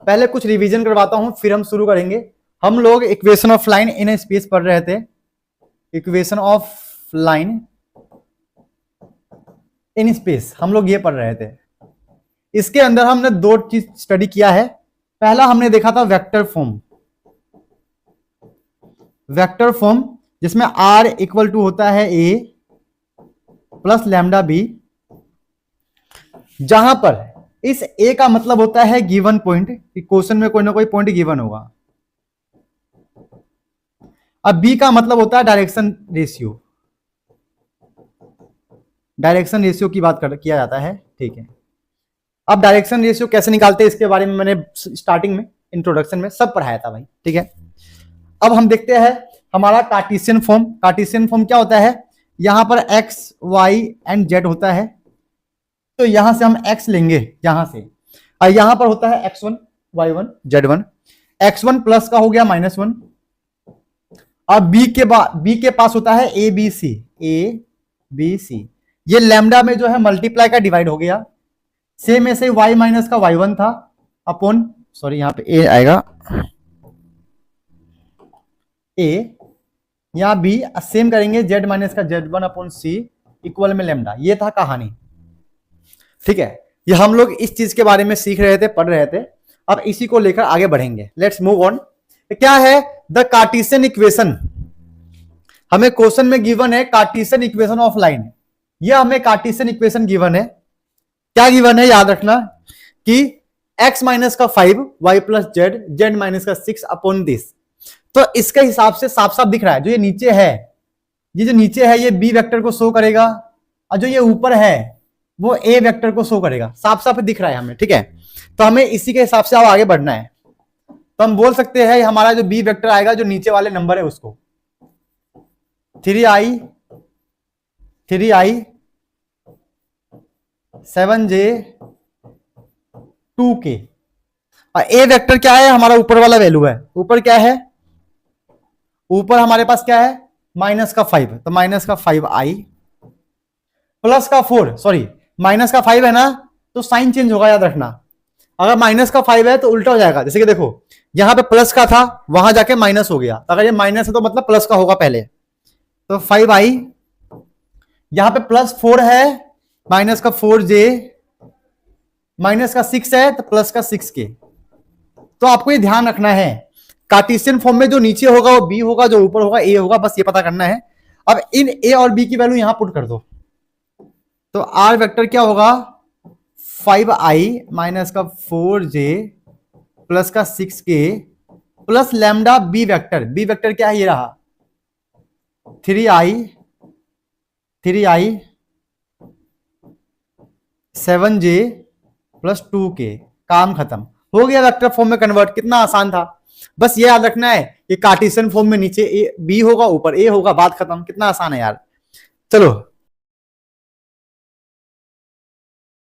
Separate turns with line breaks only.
पहले कुछ रिवीजन करवाता हूं फिर हम शुरू करेंगे। हम लोग equation of line in A space पढ़ रहे थे, equation of line in space हम लोग ये पढ़ रहे थे। इसके अंदर हमने दो चीज स्टडी किया है। पहला हमने देखा था वेक्टर फॉर्म, वेक्टर फॉर्म जिसमें r इक्वल टू होता है a प्लस लैम्डा b, जहां पर इस a का मतलब होता है गिवन पॉइंट, क्वेश्चन में कोई ना कोई पॉइंट गिवन होगा। अब b का मतलब होता है डायरेक्शन रेशियो, डायरेक्शन रेशियो की बात किया जाता है, ठीक है। अब डायरेक्शन रेशियो कैसे निकालते हैं इसके बारे में मैंने स्टार्टिंग में इंट्रोडक्शन में सब पढ़ाया था भाई, ठीक है। अब हम देखते हैं हमारा कार्टेशियन फॉर्म। कार्टेशियन फॉर्म क्या होता है, यहां पर x y एंड z होता है, तो यहां से हम x लेंगे यहां से, और यहां पर होता है x1 y1 z1, x1 plus का हो गया -1। अब b के पास होता है a b c, ये लैम्डा में जो है मल्टीप्लाई का डिवाइड हो गया, सेम ऐसे y माइनस का y1 था अपॉन, सॉरी यहां पे a आएगा, a यहां b सेम करेंगे z माइनस का z1 अपॉन c इक्वल में लैम्डा। ये था कहानी, ठीक है। ये हम लोग इस चीज के बारे में सीख रहे थे, पढ़ रहे थे। अब इसी को लेकर आगे बढ़ेंगे, लेट्स मूव ऑन। क्या है द कार्टेशियन इक्वेशन, हमें क्वेश्चन में गिवन है कार्टेशियन इक्वेशन ऑफ लाइन। ये हमें कार्टेशियन इक्वेशन गिवन है, क्या गिवन है याद रखना कि x माइनस का 5 y प्लस z माइनस का 6 अपॉन दिस। तो इसके हिसाब से साफ साफ दिख रहा है, जो ये नीचे है, ये जो नीचे है ये b वेक्टर को शो करेगा, और जो ये ऊपर है वो a वेक्टर को शो करेगा, साफ साफ दिख रहा है हमें, ठीक है। तो हमें इसी के हिसाब से अब आगे बढ़ना है। तो हम बोल सकते हैं हमारा जो b वेक्टर आएगा जो नीचे वाले नंबर है उसको 3i 7j 2k, और a वेक्टर क्या है हमारा ऊपर वाला वैल्यू है, ऊपर क्या है, ऊपर हमारे पास क्या है माइनस का 5, तो माइनस का 5i प्लस का 4, सॉरी माइनस का 5 है ना तो साइन चेंज होगा, याद रखना। अगर माइनस का 5 है तो उल्टा हो जाएगा, जैसे कि देखो यहां पे प्लस का था वहां जाके माइनस हो गया, अगर ये माइनस है तो मतलब प्लस का होगा पहले, तो 5i, यहां पे प्लस 4 है, माइनस का 4j, माइनस का 6 है तो प्लस का 6k। तो आपको ये ध्यान रखना है कार्टेशियन फॉर्म में जो नीचे होगा वो b होगा, जो ऊपर होगा a होगा, बस ये पता करना है। अब इन a और b की वैल्यू यहां पुट कर दो, तो r वेक्टर क्या होगा 5i माइनस का 4j प्लस का 6k plus lambda b vector क्या है ये रहा 3i 7j प्लस 2k, काम खत्म हो गया, वेक्टर फॉर्म में कन्वर्ट। कितना आसान था, बस ये याद रखना है कि कार्टेशियन फॉर्म में नीचे b होगा ऊपर a होगा, बात खत्म। कितना आसान है यार। चलो